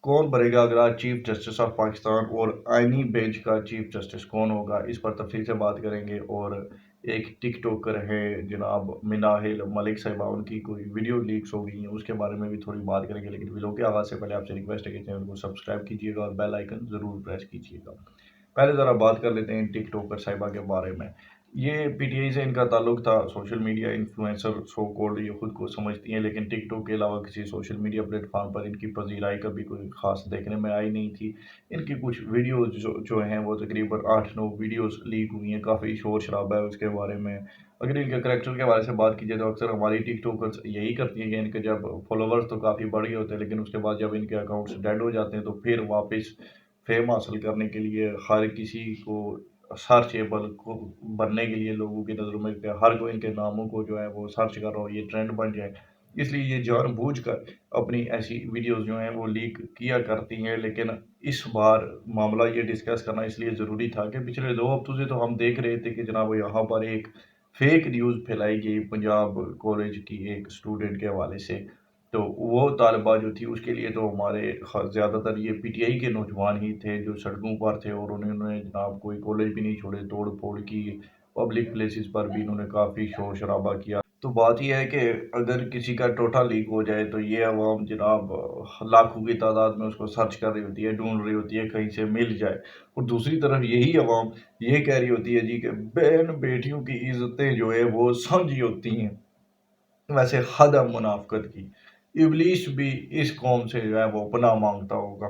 कौन बनेगा अगला चीफ जस्टिस ऑफ पाकिस्तान और आईनी बेंच का चीफ जस्टिस कौन होगा, इस पर तफसील से बात करेंगे। और एक टिक टॉकर है जनाब मिनाहिल मलिक साहिबा, उनकी कोई वीडियो लीक्स हो गई हैं, उसके बारे में भी थोड़ी बात करेंगे। लेकिन वीडियो के आगाज़ से पहले आपसे रिक्वेस्ट है कि चैनल को सब्सक्राइब कीजिएगा और बेल आइकन ज़रूर प्रेस कीजिएगा। पहले ज़रा बात कर लेते हैं टिक टॉकर साहिबा के बारे में। ये पीटीआई से इनका ताल्लुक था, social media influencer so called ये खुद को समझती हैं, लेकिन टिकटॉक के अलावा किसी सोशल मीडिया प्लेटफॉर्म पर इनकी पजीराई कभी कोई खास देखने में आई नहीं थी। इनकी कुछ वीडियोस जो हैं वो तकरीबन 8-9 वीडियोस लीक हुई हैं, काफ़ी शोर शराबा है उसके बारे में। अगर इनके करैक्टर के बारे से बात कीजिए तो अक्सर हमारी टिकटॉकर्स यही करती हैं कि इनके जब फॉलोवर्स तो काफ़ी बड़े होते हैं, लेकिन उसके बाद जब इनके अकाउंट्स डेड हो जाते हैं तो फिर वापस फेम हासिल करने के लिए हर किसी को सर्चेबल को बनने के लिए लोगों की नज़रों में हर कोई इनके नामों को जो है वो सर्च कर रहा हो, ये ट्रेंड बन जाए, इसलिए ये जानबूझकर अपनी ऐसी वीडियोस जो हैं वो लीक किया करती हैं। लेकिन इस बार मामला ये डिस्कस करना इसलिए ज़रूरी था कि पिछले 2 हफ्तों से तो हम देख रहे थे कि जनाब यहाँ पर एक फेक न्यूज़ फैलाई गई पंजाब कॉलेज की एक स्टूडेंट के हवाले से। तो वो तालिबा जो थी उसके लिए तो हमारे ज़्यादातर ये पीटीआई के नौजवान ही थे जो सड़कों पर थे, और उन्होंने जनाब कोई कॉलेज भी नहीं छोड़े, तोड़ फोड़ की, पब्लिक प्लेसेस पर भी इन्होंने काफ़ी शोर शराबा किया। तो बात यह है कि अगर किसी का टोटा लीक हो जाए तो ये अवाम जनाब लाखों की तादाद में उसको सर्च कर रही होती है, ढूंढ रही होती है कहीं से मिल जाए। और दूसरी तरफ यही अवाम ये कह रही होती है जी कि बहन बेटियों की इज्जतें जो है वो समझी होती हैं। वैसे हद है मुनाफ़क़त की। इब्लीस भी इस कौम से जो है वो पनाह माँगता होगा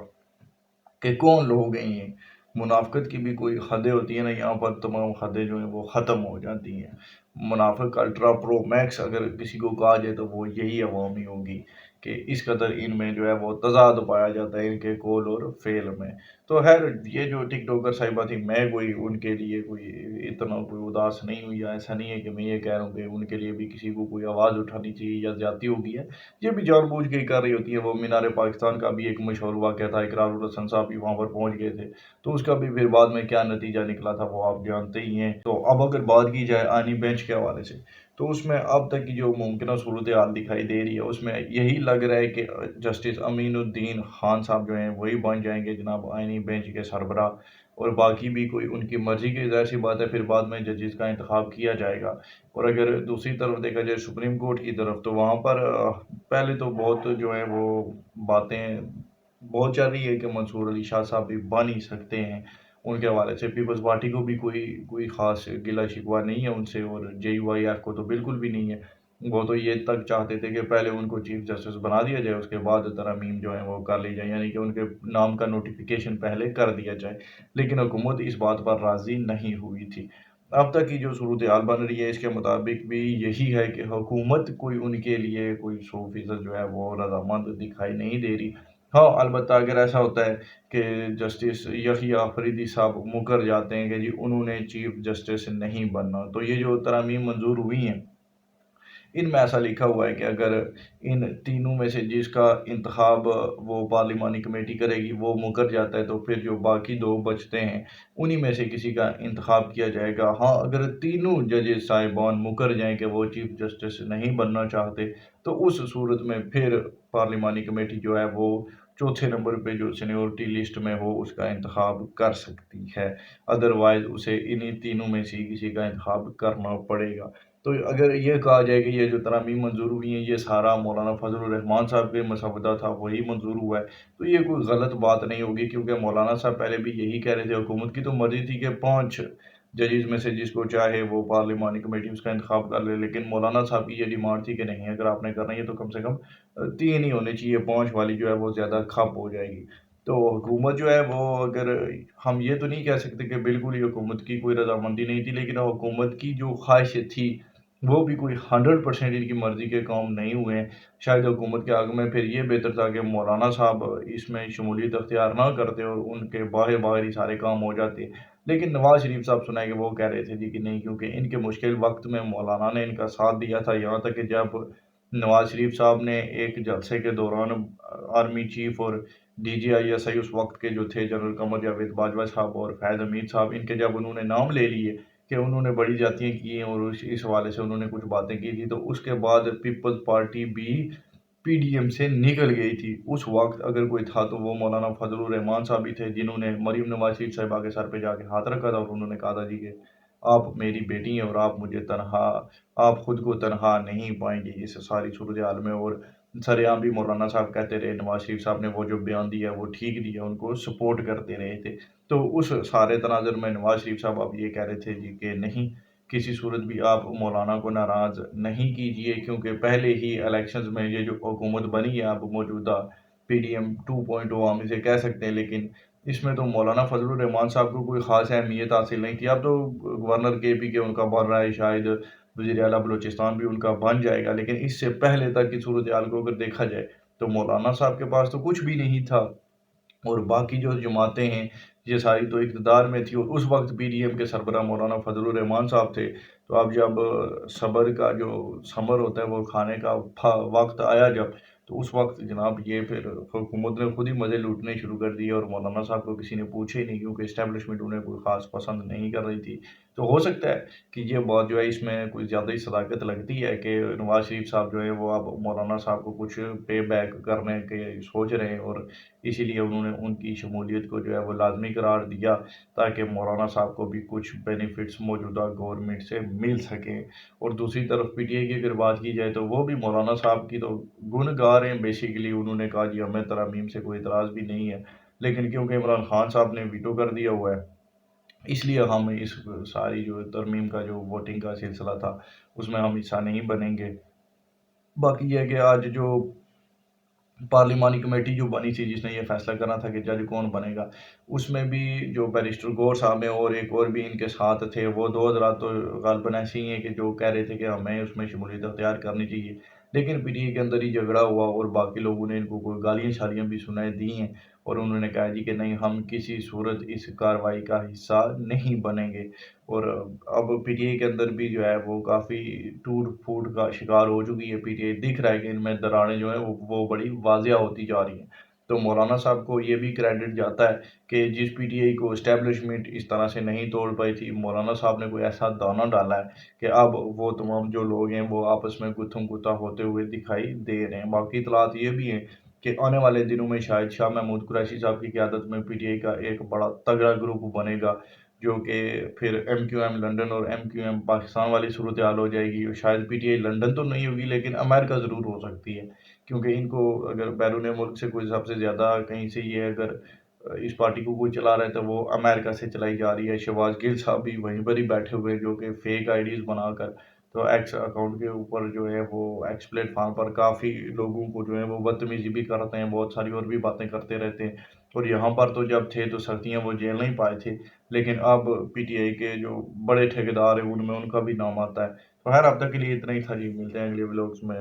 कि कौन लोग हैं ये। मुनाफ़क़त की भी कोई हदें होती हैं ना, यहाँ पर तमाम हदें जो हैं वो ख़त्म हो जाती हैं। मुनाफ़िक अल्ट्रा प्रो मैक्स अगर किसी को कहा जाए तो वो यही अवाम ही होगी कि इस कदर इनमें जो है वो तज़ाद पाया जाता है इनके कौल और फ़ेल में। तो ख़ैर ये जो टिकटॉकर साहिबा थी, मैं कोई उनके लिए कोई इतना कोई उदास नहीं हुई, या ऐसा नहीं है कि मैं ये कह रहा हूँ कि उनके लिए भी किसी को कोई आवाज़ उठानी चाहिए या ज़्यादती हो गई है। ये भी जानबूझ के ही कर रही होती है। वो मीनार पाकिस्तान का भी एक मशहूर वाक़या था, इकरारुल हसन साहब भी वहाँ पर पहुँच गए थे, तो उसका भी फिर बाद में क्या नतीजा निकला था वो आप जानते ही हैं। तो अब अगर बात की जाए आनी बेंच के हवाले से, तो उसमें अब तक की जो मुमकिन सूरत हाल दिखाई दे रही है उसमें यही लग रहा है कि जस्टिस अमीनुद्दीन खान साहब जो हैं वही बन जाएंगे जनाब आइनी बेंच के सरबराह। और बाकी भी कोई उनकी मर्जी की ज़ाहिर सी बात है, फिर बाद में जजेस का इंतखाब किया जाएगा। और अगर दूसरी तरफ देखा जाए सुप्रीम कोर्ट की तरफ, तो वहाँ पर पहले तो बहुत जो है वो बातें बहुत चल रही है कि मंसूर अली शाह साहब भी बन ही सकते हैं। उनके हवाले से पीपल्स पार्टी को भी कोई कोई ख़ास गिला शिकवा नहीं है उनसे, और जेयूवाईएफ को तो बिल्कुल भी नहीं है। वो तो ये तक चाहते थे कि पहले उनको चीफ जस्टिस बना दिया जाए, उसके बाद तरमीम जो है वो कर ली जाए, यानी कि उनके नाम का नोटिफिकेशन पहले कर दिया जाए। लेकिन हुकूमत इस बात पर राज़ी नहीं हुई थी। अब तक की जो सूरत हाल बन रही है इसके मुताबिक भी यही है कि हुकूमत कोई उनके लिए कोई 100% जो है वो रज़ामंद दिखाई नहीं दे रही। हाँ, अलबत्ता अगर ऐसा होता है कि जस्टिस यहिया अफरीदी साहब मुकर जाते हैं कि जी उन्होंने चीफ जस्टिस नहीं बनना, तो ये जो तरमीम मंजूर हुई हैं इनमें ऐसा लिखा हुआ है कि अगर इन तीनों में से जिसका इंतखाब वो पार्लिमानी कमेटी करेगी वो मुकर जाता है, तो फिर जो बाकी 2 बचते हैं उन्हीं में से किसी का इंतखाब किया जाएगा। हाँ, अगर तीनों जजेस साहिबान मुकर जाएँ कि वो चीफ जस्टिस नहीं बनना चाहते, तो उस सूरत में फिर पार्लिमानी कमेटी जो है वो चौथे नंबर पे जो सीनियरिटी लिस्ट में हो उसका इंतखाब कर सकती है। अदरवाइज़ उसे इन्हीं तीनों में से ही किसी का इंतखाब करना पड़ेगा। तो अगर ये कहा जाए कि ये जो तरामीम मंज़ूर हुई हैं, ये सारा मौलाना फ़ज़लुर रहमान साहब के मसवदा था, वही मंज़ूर हुआ है, तो ये कोई गलत बात नहीं होगी, क्योंकि मौलाना साहब पहले भी यही कह रहे थे। हुकूमत की तो मर्ज़ी थी कि 5 जजेस में से जिसको चाहे वो पार्लिमानी कमेटी उसका इंतखाब कर ले, लेकिन मौलाना साहब की ये डिमांड थी कि नहीं, अगर आपने करना है तो कम से कम 3 ही होने चाहिए, 5 वाली जो है वो ज़्यादा खप हो जाएगी। तो हुकूमत जो है वो, अगर हम ये तो नहीं कह सकते कि बिल्कुल ही हुकूमत की कोई रज़ामंदी नहीं थी, लेकिन हुकूमत की जो ख़्वाहिशें थी वो भी कोई 100% इनकी मर्ज़ी के काम नहीं हुए हैं। शायद हुकूमत के हक़ में फिर ये बेहतर था कि मौलाना साहब इसमें शमूलियत अख्तियार ना करते और उनके बाहर-बाहर ही सारे काम हो जाते। लेकिन नवाज़ शरीफ साहब सुना है कि वो कह रहे थे जी कि नहीं, क्योंकि इनके मुश्किल वक़्त में मौलाना ने इनका साथ दिया था। यहाँ तक कि जब नवाज़ शरीफ साहब ने एक जलसे के दौरान आर्मी चीफ़ और डीजीआईएसआई उस वक़्त के जो थे जनरल कमर जावेद बाजवा साहब और फैज़ हमीद साहब, इनके जब उन्होंने नाम ले लिए कि उन्होंने बड़ी ज़्यादतियाँ की हैं और इस हवाले से उन्होंने कुछ बातें की थी, तो उसके बाद पीपल्स पार्टी भी पी डी एम से निकल गई थी। उस वक़्त अगर कोई था तो वो मौलाना फजलुर रहमान साहब ही थे, जिन्होंने मरीम नवाज़ शरीफ साहिबा के सर पे जाके हाथ रखा था और उन्होंने कहा था जी कि आप मेरी बेटी हैं और आप खुद को तनहा नहीं पाएँगी इस सारी सूरत-ए-हाल में। और सरेआम भी मौलाना साहब कहते रहे, नवाज़ शरीफ साहब ने वो जो बयान दिया वो ठीक दिया, उनको सपोर्ट करते रहे थे। तो उस सारे तनाज़ुर में नवाज़ शरीफ साहब अब ये कह रहे थे जी कि नहीं, किसी सूरत भी आप मौलाना को नाराज़ नहीं कीजिए, क्योंकि पहले ही इलेक्शंस में ये जो हुकूमत बनी है अब मौजूदा पीडीएम 2.0 हम इसे कह सकते हैं, लेकिन इसमें तो मौलाना फजलुर रहमान साहब को कोई ख़ास अहमियत हासिल नहीं थी। अब तो गवर्नर केपी के उनका बन रहा है, शायद वज़ीर आला बलूचिस्तान भी उनका बन जाएगा, लेकिन इससे पहले तक की सूरत हाल को अगर देखा जाए तो मौलाना साहब के पास तो कुछ भी नहीं था। और बाकी जो जमातें हैं, ये सारी तो इक़्तिदार में थी और उस वक़्त पीडीएम के सरबराह मौलाना फजलुर रहमान साहब थे। तो अब जब सब्र का जो समर होता है वो खाने का वक़्त आया जब, तो उस वक़्त जनाब ये फिर हुकूमत ने खुद ही मज़े लूटने शुरू कर दिए और मौलाना साहब को किसी ने पूछा ही नहीं, क्योंकि एस्टेब्लिशमेंट उन्हें कोई ख़ास पसंद नहीं कर रही थी। तो हो सकता है कि ये बात जो है इसमें कुछ ज़्यादा ही सदाकत लगती है कि नवाज़ शरीफ साहब जो है वो अब मौलाना साहब को कुछ पे बैक करने के सोच रहे हैं और इसीलिए उन्होंने उनकी शमूलियत को जो है वो लाज़मी करार दिया, ताकि मौलाना साहब को भी कुछ बेनिफिट्स मौजूदा गवर्नमेंट से मिल सकें। और दूसरी तरफ पीटीआई की अगर बात की जाए तो वो भी मौलाना साहब की तो गुण गा रहे हैं बेसिकली। उन्होंने कहा जी हमें तरमीम से कोई इतराज़ भी नहीं है, लेकिन क्योंकि इमरान खान साहब ने वीटो कर दिया हुआ है, इसलिए हम इस सारी जो तरमीम का जो वोटिंग का सिलसिला था उसमें हम हिस्सा नहीं बनेंगे। बाकी ये है कि आज जो पार्लिमानी कमेटी जो बनी थी जिसने ये फैसला करना था कि जज कौन बनेगा, उसमें भी जो बैरिस्टर गौर साहब हैं और एक और भी इनके साथ थे, वो दो हज़रात तो ग़ालिबन ऐसे ही हैं कि जो कह रहे थे कि हमें उसमें शमूलियत अख्तियार करनी चाहिए। लेकिन पीटीआई के अंदर ही झगड़ा हुआ और बाकी लोगों ने इनको कोई गालियाँ-शालियाँ भी सुनाई दी हैं और उन्होंने कहा जी कि नहीं, हम किसी सूरत इस कार्रवाई का हिस्सा नहीं बनेंगे। और अब पीटीआई के अंदर भी जो है वो काफ़ी टूट-फूट का शिकार हो चुकी है पीटीआई। दिख रहा है कि इनमें दरारें जो हैं वो बड़ी वाज़िया होती जा रही हैं। तो मौलाना साहब को ये भी क्रेडिट जाता है कि जिस पीटीआई को एस्टेब्लिशमेंट इस तरह से नहीं तोड़ पाई थी, मौलाना साहब ने कोई ऐसा दाना डाला है कि अब वो तमाम जो लोग हैं वो आपस में गुत्थम-गुत्ता होते हुए दिखाई दे रहे हैं। बाकी इत्तलात ये भी हैं कि आने वाले दिनों में शायद शाह महमूद कुरैशी साहब की क़यादत में पीटीआई का एक बड़ा तगड़ा ग्रुप बनेगा, जो कि फिर एमक्यूएम लंदन और एमक्यूएम पाकिस्तान वाली सूरत हाल हो जाएगी। और शायद पीटीआई लंदन तो नहीं होगी, लेकिन अमेरिका ज़रूर हो सकती है, क्योंकि इनको अगर बैरून मुल्क से कोई सबसे ज़्यादा कहीं से ये अगर इस पार्टी को कोई चला रहा है तो वो अमेरिका से चलाई जा रही है। शहबाज गिल साहब भी वहीं पर ही बैठे हुए हैं, जो कि फेक आईडीज़ बनाकर तो एक्स अकाउंट के ऊपर जो है वो एक्स प्लेटफॉर्म पर काफ़ी लोगों को जो है वो बदतमीज़ी भी करते हैं, बहुत सारी और भी बातें करते रहते हैं। और यहाँ पर तो जब थे तो सख्तियाँ वो झेल नहीं पाए थे, लेकिन अब पीटीआई के जो बड़े ठेकेदार हैं उनमें उनका भी नाम आता है। तो खैर अब तक के लिए इतना ही था जी, मिलते हैं अगले व्लॉग्स में।